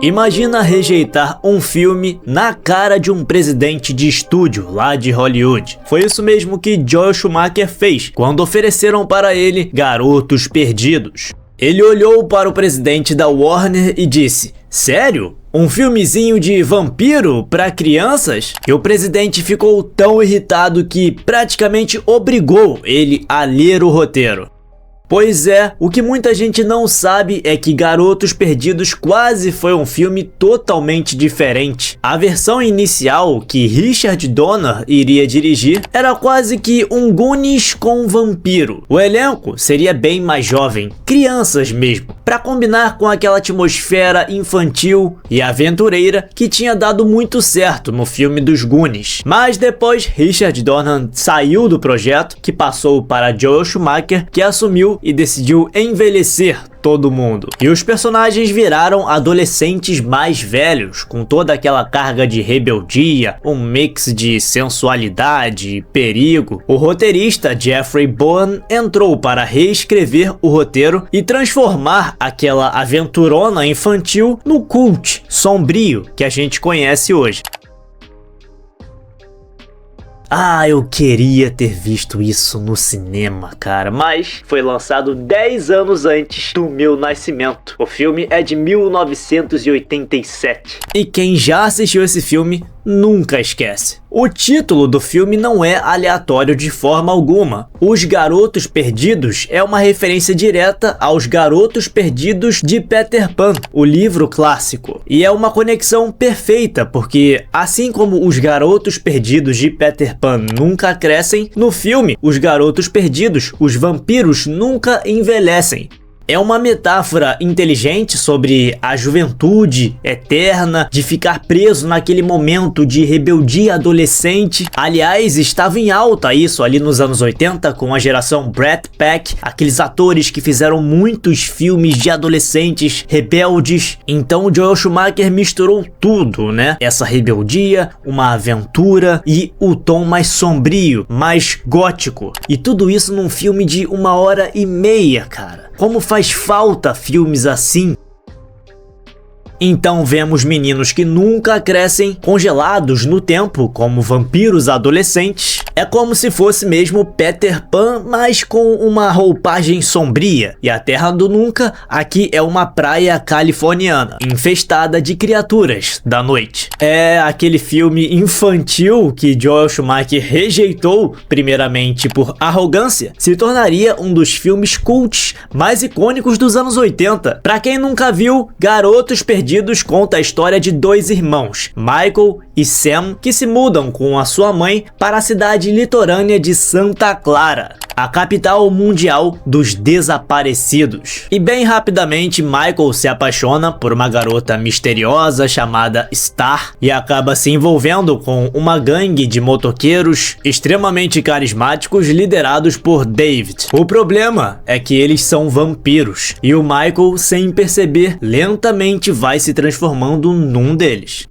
Imagina rejeitar um filme na cara de um presidente de estúdio lá de Hollywood. Foi isso mesmo que Joel Schumacher fez quando ofereceram para ele Garotos Perdidos. Ele olhou para o presidente da Warner e disse: "Sério? Um filmezinho de vampiro para crianças?" E o presidente ficou tão irritado que praticamente obrigou ele a ler o roteiro. Pois é, o que muita gente não sabe é que Garotos Perdidos quase foi um filme totalmente diferente. A versão inicial, que Richard Donner iria dirigir, era quase que um Goonies com um vampiro. O elenco seria bem mais jovem, crianças mesmo, para combinar com aquela atmosfera infantil e aventureira que tinha dado muito certo no filme dos Goonies. Mas depois Richard Donner saiu do projeto, que passou para Joel Schumacher, que assumiu e decidiu envelhecer todo mundo. E os personagens viraram adolescentes mais velhos, com toda aquela carga de rebeldia, um mix de sensualidade e perigo. O roteirista Jeffrey Bowen entrou para reescrever o roteiro e transformar aquela aventurona infantil no cult sombrio que a gente conhece hoje. Ah, eu queria ter visto isso no cinema, cara, mas foi lançado 10 anos antes do meu nascimento. O filme é de 1987. E quem já assistiu esse filme nunca esquece. O título do filme não é aleatório de forma alguma. Os Garotos Perdidos é uma referência direta aos Garotos Perdidos de Peter Pan, o livro clássico. E é uma conexão perfeita, porque assim como os Garotos Perdidos de Peter Pan nunca crescem, no filme, os Garotos Perdidos, os vampiros, nunca envelhecem. É uma metáfora inteligente sobre a juventude eterna, de ficar preso naquele momento de rebeldia adolescente. Aliás, estava em alta isso ali nos anos 80 com a geração Brat Pack, aqueles atores que fizeram muitos filmes de adolescentes rebeldes. Então Joel Schumacher misturou tudo, né? Essa rebeldia, uma aventura e o tom mais sombrio, mais gótico. E tudo isso num filme de 1h30, cara. Como faz falta filmes assim? Então vemos meninos que nunca crescem, congelados no tempo, como vampiros adolescentes. É como se fosse mesmo Peter Pan, mas com uma roupagem sombria. E a Terra do Nunca aqui é uma praia californiana, infestada de criaturas da noite. É aquele filme infantil que Joel Schumacher rejeitou, primeiramente por arrogância, se tornaria um dos filmes cults mais icônicos dos anos 80. Pra quem nunca viu, Garotos Perdidos conta a história de dois irmãos, Michael e Sam, que se mudam com a sua mãe para a cidade litorânea de Santa Clara, a capital mundial dos desaparecidos. E bem rapidamente, Michael se apaixona por uma garota misteriosa chamada Star e acaba se envolvendo com uma gangue de motoqueiros extremamente carismáticos liderados por David. O problema é que eles são vampiros e o Michael, sem perceber, lentamente vai se transformando num deles.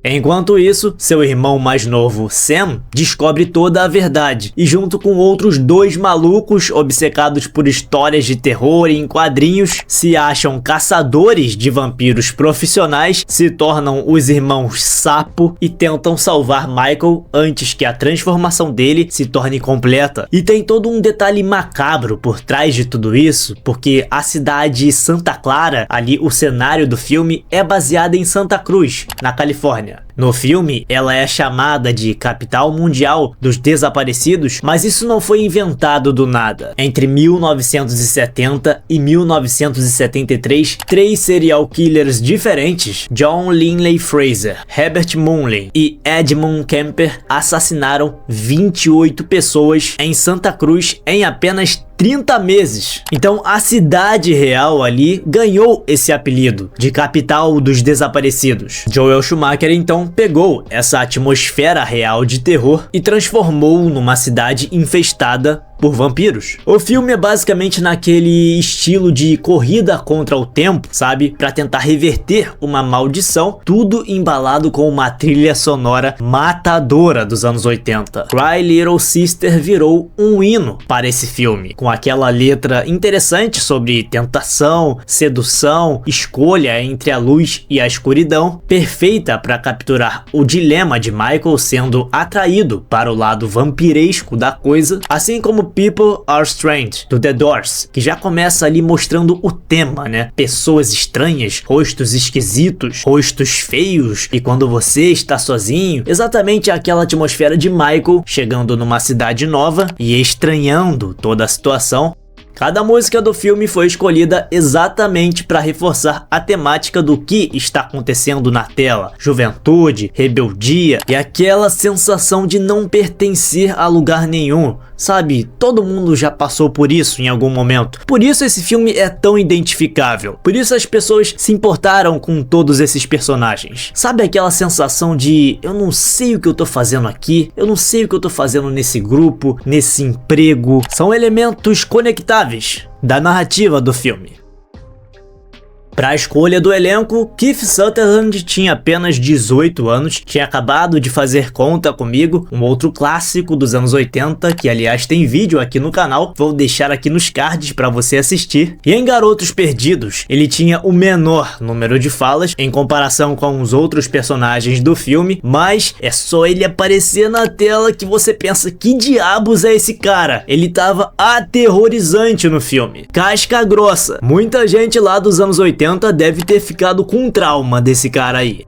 Enquanto isso, seu irmão mais novo, Sam, descobre toda a verdade e junto com outros dois malucos obcecados por histórias de terror e em quadrinhos, se acham caçadores de vampiros profissionais, se tornam os irmãos Sapo e tentam salvar Michael antes que a transformação dele se torne completa. E tem todo um detalhe macabro por trás de tudo isso, porque a cidade Santa Clara, ali o cenário do filme, é baseada em Santa Cruz, na Califórnia. No filme, ela é chamada de capital mundial dos desaparecidos, mas isso não foi inventado do nada. Entre 1970 e 1973, 3 serial killers diferentes, John Linley Fraser, Herbert Munley e Edmund Kemper, assassinaram 28 pessoas em Santa Cruz em apenas 30 meses. Então a cidade real ali ganhou esse apelido de capital dos desaparecidos. Joel Schumacher então pegou essa atmosfera real de terror e transformou numa cidade infestada por vampiros. O filme é basicamente naquele estilo de corrida contra o tempo, sabe? Pra tentar reverter uma maldição, tudo embalado com uma trilha sonora matadora dos anos 80. Cry Little Sister virou um hino para esse filme, com aquela letra interessante sobre tentação, sedução, escolha entre a luz e a escuridão, perfeita para capturar o dilema de Michael sendo atraído para o lado vampiresco da coisa, assim como People Are Strange, do The Doors, que já começa ali mostrando o tema, né? Pessoas estranhas, rostos esquisitos, rostos feios, e quando você está sozinho, exatamente aquela atmosfera de Michael chegando numa cidade nova e estranhando toda a situação. Cada música do filme foi escolhida exatamente para reforçar a temática do que está acontecendo na tela: juventude, rebeldia e aquela sensação de não pertencer a lugar nenhum. Sabe, todo mundo já passou por isso em algum momento. Por isso esse filme é tão identificável. Por isso as pessoas se importaram com todos esses personagens. Sabe aquela sensação de eu não sei o que eu tô fazendo aqui, eu não sei o que eu tô fazendo nesse grupo, nesse emprego. São elementos conectáveis da narrativa do filme. Para a escolha do elenco, Keith Sutherland tinha apenas 18 anos, tinha acabado de fazer Conta Comigo, um outro clássico dos anos 80, que aliás tem vídeo aqui no canal, vou deixar aqui nos cards para você assistir. E em Garotos Perdidos, ele tinha o menor número de falas em comparação com os outros personagens do filme, mas é só ele aparecer na tela que você pensa, que diabos é esse cara? Ele tava aterrorizante no filme, casca grossa. Muita gente lá dos anos 80 deve ter ficado com um trauma desse cara aí.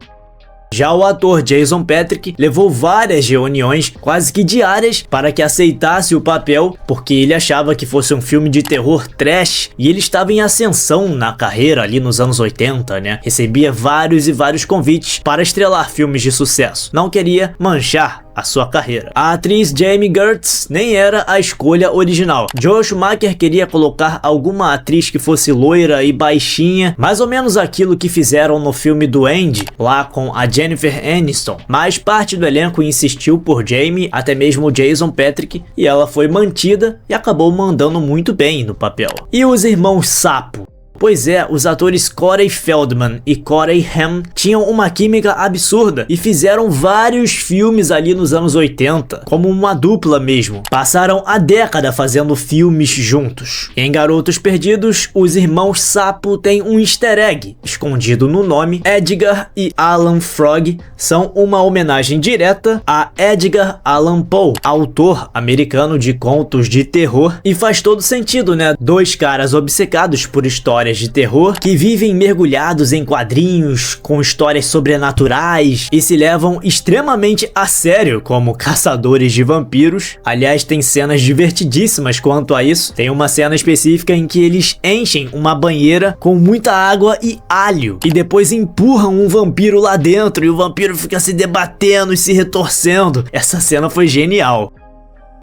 Já o ator Jason Patric levou várias reuniões, quase que diárias, para que aceitasse o papel, porque ele achava que fosse um filme de terror trash, e ele estava em ascensão na carreira ali nos anos 80, né? Recebia vários e vários convites para estrelar filmes de sucesso. Não queria manchar a sua carreira. A atriz Jamie Gertz nem era a escolha original. Joel Schumacher queria colocar alguma atriz que fosse loira e baixinha, mais ou menos aquilo que fizeram no filme do Andy, lá com a Jennifer Aniston, mas parte do elenco insistiu por Jamie, até mesmo Jason Patric, e ela foi mantida e acabou mandando muito bem no papel. E os irmãos Sapo? Pois é, os atores Corey Feldman e Corey Haim tinham uma química absurda e fizeram vários filmes ali nos anos 80, como uma dupla mesmo. Passaram a década fazendo filmes juntos. Em Garotos Perdidos, os irmãos Sapo têm um easter egg escondido no nome. Edgar e Alan Frog são uma homenagem direta a Edgar Allan Poe, autor americano de contos de terror, e faz todo sentido, né? Dois caras obcecados por histórias de terror que vivem mergulhados em quadrinhos com histórias sobrenaturais e se levam extremamente a sério como caçadores de vampiros. Aliás, tem cenas divertidíssimas quanto a isso. Tem uma cena específica em que eles enchem uma banheira com muita água e alho e depois empurram um vampiro lá dentro e o vampiro fica se debatendo e se retorcendo. Essa cena foi genial.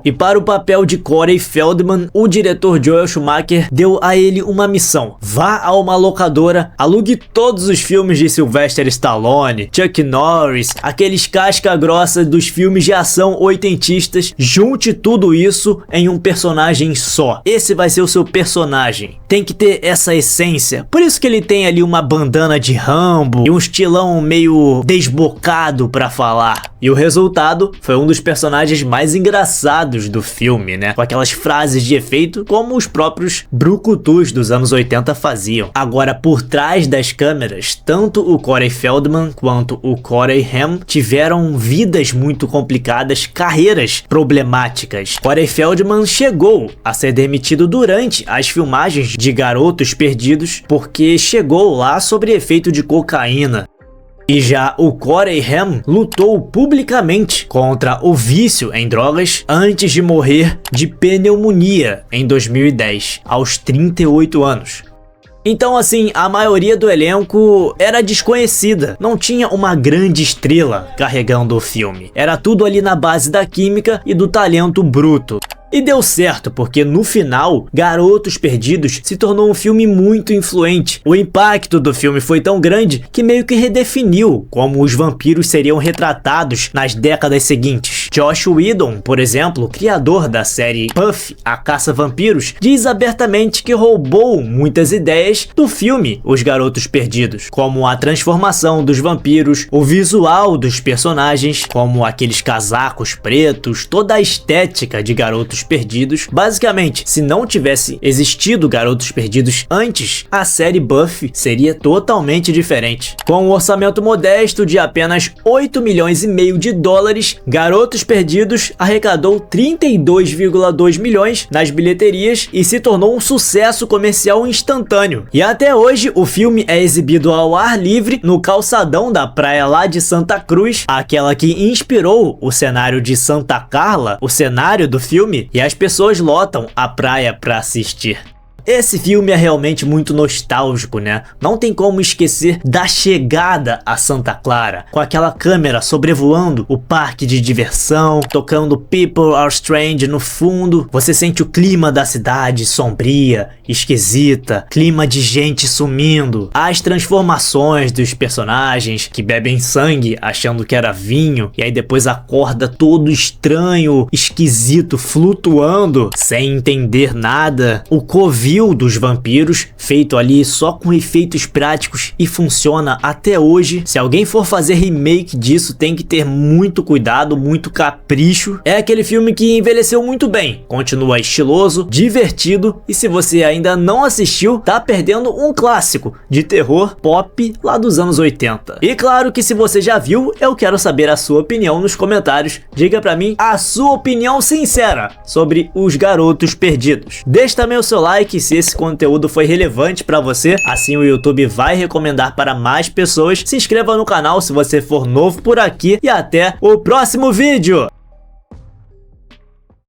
E para o papel de Corey Feldman, o diretor Joel Schumacher deu a ele uma missão: vá a uma locadora, alugue todos os filmes de Sylvester Stallone, Chuck Norris, aqueles casca grossa dos filmes de ação oitentistas, junte tudo isso em um personagem só. Esse vai ser o seu personagem. Tem que ter essa essência. Por isso que ele tem ali uma bandana de Rambo e um estilão meio desbocado pra falar. E o resultado foi um dos personagens mais engraçados do filme, né? Com aquelas frases de efeito como os próprios brucutus dos anos 80 faziam. Agora, por trás das câmeras, tanto o Corey Feldman quanto o Corey Haim tiveram vidas muito complicadas, carreiras problemáticas. Corey Feldman chegou a ser demitido durante as filmagens de Garotos Perdidos porque chegou lá sob efeito de cocaína. E já o Corey Haim lutou publicamente contra o vício em drogas antes de morrer de pneumonia em 2010, aos 38 anos. Então assim, a maioria do elenco era desconhecida, não tinha uma grande estrela carregando o filme. Era tudo ali na base da química e do talento bruto. E deu certo, porque no final, Garotos Perdidos se tornou um filme muito influente. O impacto do filme foi tão grande que meio que redefiniu como os vampiros seriam retratados nas décadas seguintes. Joss Whedon, por exemplo, criador da série Buffy, a Caça-Vampiros, diz abertamente que roubou muitas ideias do filme Os Garotos Perdidos, como a transformação dos vampiros, o visual dos personagens, como aqueles casacos pretos, toda a estética de Garotos Perdidos. Basicamente, se não tivesse existido Garotos Perdidos antes, a série Buffy seria totalmente diferente. Com um orçamento modesto de apenas 8 milhões e meio de dólares, Garotos Perdidos arrecadou 32,2 milhões nas bilheterias e se tornou um sucesso comercial instantâneo. E até hoje o filme é exibido ao ar livre no calçadão da praia lá de Santa Cruz, aquela que inspirou o cenário de Santa Carla, o cenário do filme, e as pessoas lotam a praia para assistir. Esse filme é realmente muito nostálgico, né? Não tem como esquecer da chegada a Santa Clara, com aquela câmera sobrevoando o parque de diversão, tocando People Are Strange no fundo. Você sente o clima da cidade sombria, esquisita, clima de gente sumindo, as transformações dos personagens que bebem sangue achando que era vinho e aí depois acorda todo estranho, esquisito, flutuando, sem entender nada. O covil dos vampiros, feito ali só com efeitos práticos e funciona até hoje. Se alguém for fazer remake disso, tem que ter muito cuidado, muito capricho. É aquele filme que envelheceu muito bem, continua estiloso, divertido, e se você ainda não assistiu, tá perdendo um clássico de terror pop lá dos anos 80. E claro que se você já viu, eu quero saber a sua opinião nos comentários. Diga pra mim a sua opinião sincera sobre Os Garotos Perdidos. Deixe também o seu like se esse conteúdo foi relevante para você, assim o YouTube vai recomendar para mais pessoas. Se inscreva no canal se você for novo por aqui e até o próximo vídeo!